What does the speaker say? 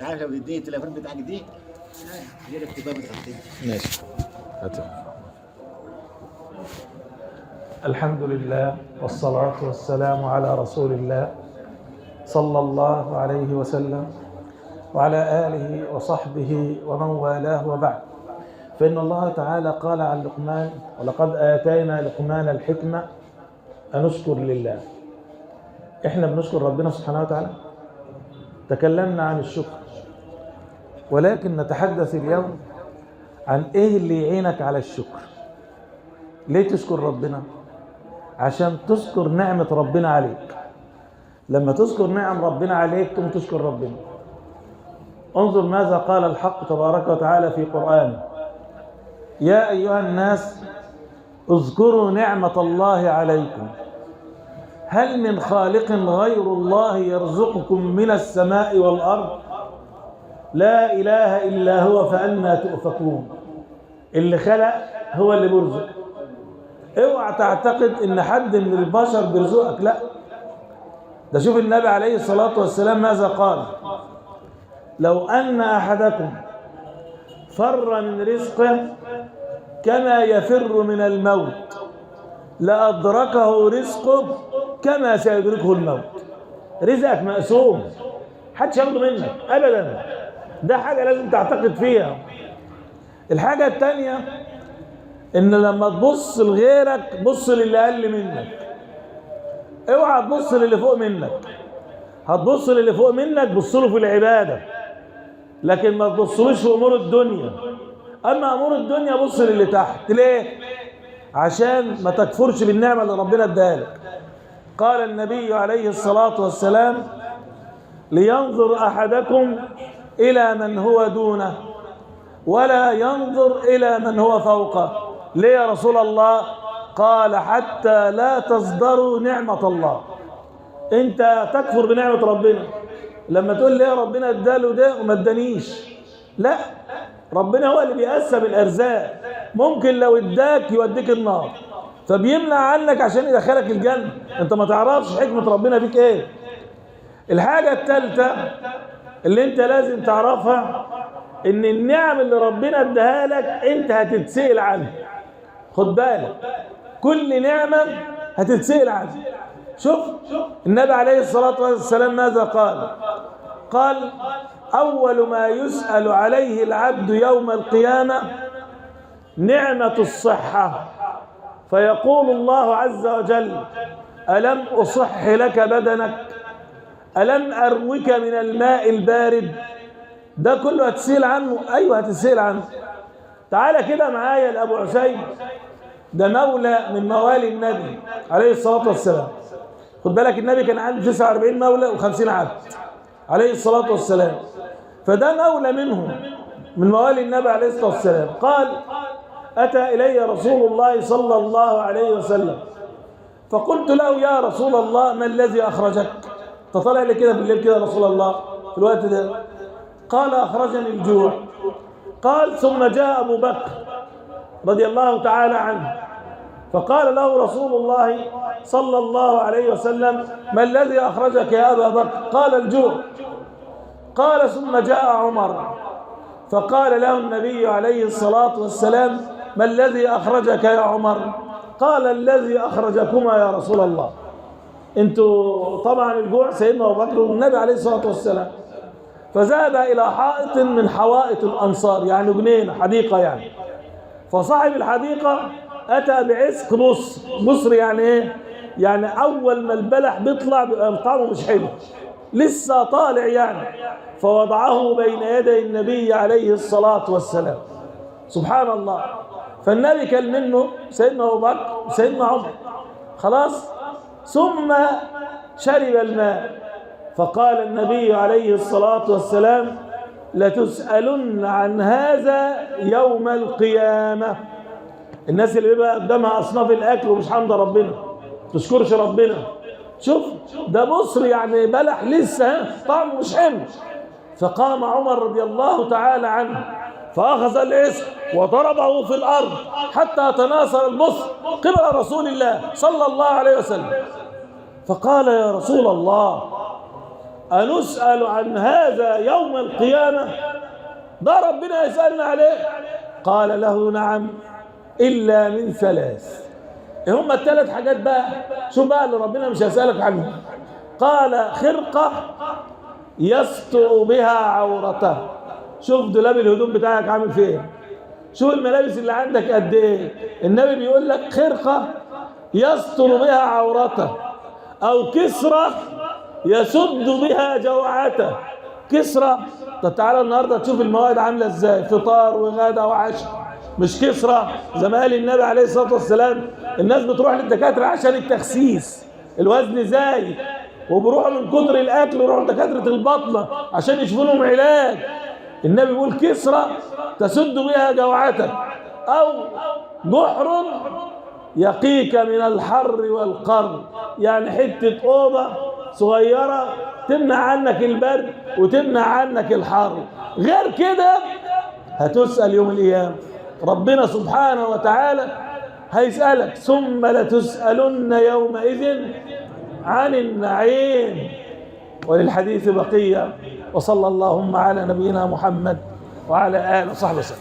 تعالى لو اديني التليفون بتاعك دي غير اكتبها بتغطيني. ماشي. الحمد لله والصلاة والسلام على رسول الله صلى الله عليه وسلم وعلى آله وصحبه ومن والاه، وبعد. فإن الله تعالى قال عن لقمان: ولقد آتينا لقمان الحكمة أن اشكر لله. إحنا بنشكر ربنا سبحانه وتعالى. تكلمنا عن الشكر، ولكن نتحدث اليوم عن إيه اللي يعينك على الشكر. ليه تشكر ربنا؟ عشان تذكر نعمة ربنا عليك. لما تذكر نعم ربنا عليك تقوم تشكر ربنا. انظر ماذا قال الحق تبارك وتعالى في قرآنه: يا أيها الناس اذكروا نعمة الله عليكم هل من خالق غير الله يرزقكم من السماء والأرض لا إله إلا هو فأنى تؤفكون. اللي خلق هو اللي بيرزق. اوعى تعتقد ان حد من البشر بيرزقك، لا. ده شوف النبي عليه الصلاة والسلام ماذا قال: لو أن أحدكم فر من رزقه كما يفر من الموت لأدركه رزقه كما سيدركه الموت. رزقك مقسوم، محدش ياخده منك أبدا. ده حاجة لازم تعتقد فيها. الحاجة التانية ان لما تبص لغيرك بص للي اقل منك. اوعى تبص للي فوق منك. هتبص للي فوق منك بص له في العباده، لكن ما تبصلوش في امور الدنيا. اما امور الدنيا بص للي تحت. ليه؟ عشان ما تكفرش بالنعمه اللي ربنا اداها لك. قال النبي عليه الصلاه والسلام: لينظر احدكم الى من هو دونه ولا ينظر الى من هو فوقه. ليه يا رسول الله؟ قال: حتى لا تصدروا نعمة الله. انت تكفر بنعمة ربنا لما تقول ليه ربنا اداله ده وما ادانيش. لا، ربنا هو اللي بيقسم الارزاق. ممكن لو اداك يوديك النار، فبيمنع عنك عشان يدخلك الجنة. انت ما تعرفش حكمة ربنا فيك ايه. الحاجة الثالثة اللي انت لازم تعرفها ان النعم اللي ربنا اداها لك انت هتتسأل عنها. خد بالك، كل نعمة هتتسأل عنها. شوف النبي عليه الصلاة والسلام ماذا قال: قال: أول ما يسأل عليه العبد يوم القيامة نعمة الصحة، فيقول الله عز وجل: ألم أصح لك بدنك؟ ألم أروك من الماء البارد؟ ده كله هتسأل عنه. أيوه هتسأل عنه. تعالى كده معايا لأبو عسيد، ده مولى من موالي النبي عليه الصلاة والسلام. خد بالك النبي كان عنده 49 مولى و50 عبد عليه الصلاة والسلام، فده مولى منهم من موالي النبي عليه الصلاة والسلام. قال: أتى إلي رسول الله صلى الله عليه وسلم فقلت له: يا رسول الله ما الذي أخرجك؟ تطلع لي كده بالليل كده رسول الله في الوقت ده. قال: أخرجني الجوع. قال: ثم جاء أبو بكر رضي الله تعالى عنه فقال له رسول الله صلى الله عليه وسلم: ما الذي أخرجك يا أبا بكر؟ قال: الجوع. قال: ثم جاء عمر فقال له النبي عليه الصلاة والسلام: ما الذي أخرجك يا عمر؟ قال: الذي أخرجكما يا رسول الله. انتوا طبعا الجوع سيدنا أبو بكر والنبي عليه الصلاة والسلام. فذهب إلى حائط من حوائط الأنصار، يعني جنينة حديقة يعني. فصاحب الحديقة أتى بعسك بصر يعني إيه؟ يعني أول ما البلح بيطلع بيبقى طعمه مش حلو، لسه طالع يعني. فوضعه بين يدي النبي عليه الصلاة والسلام. سبحان الله. فالنبي كان منه سيدنا أبو بكر وسيدنا عمر. خلاص. ثم شرب الماء فقال النبي عليه الصلاة والسلام: لتسألن عن هذا يوم القيامة. الناس اللي بيبقى قدامها أصناف الأكل ومش حمد ربنا، تشكرش ربنا. شوف ده بصر يعني بلح لسه طعمه مش حلو. فقام عمر رضي الله تعالى عنه فأخذ العسك وضربه في الأرض حتى تناثر البصر قبل رسول الله صلى الله عليه وسلم. فقال: يا رسول الله أنسأل عن هذا يوم القيامة؟ ده ربنا يسألنا عليه. قال له نعم إلا من ثلاث. إيه هم الثلاث حاجات بقى؟ شو بقى اللي ربنا مش هيسألك عنه؟ قال خرقة يستر بها عورته. شوف دولاب الهدوم بتاعك عامل فين، شوف الملابس اللي عندك قد ايه. النبي بيقول لك خرقة يستر بها عورته، أو كسرة يسد بها جوعته. كسرة، طب تعالى النهارده تشوف المواد عامله ازاي، فطار وغدا وعشاء، مش كسرة. زي ما قال النبي عليه الصلاه والسلام الناس بتروح للدكاتره عشان التخسيس، الوزن زايد، وبروحوا من كتر الاكل يروحوا لدكاتره البطنه عشان يشوفوا لهم علاج. النبي بيقول كسرة تسد بها جوعتك، او جحر يقيك من الحر والقر، يعني حته اوضه صغيره تمنع عنك البرد وتمنع عنك الحر. غير كده هتسأل يوم القيامة. ربنا سبحانه وتعالى هيسألك ثم لتسألن يومئذ عن النعيم. وللحديث بقية. وصلى اللهم على نبينا محمد وعلى آله وصحبه وسلم.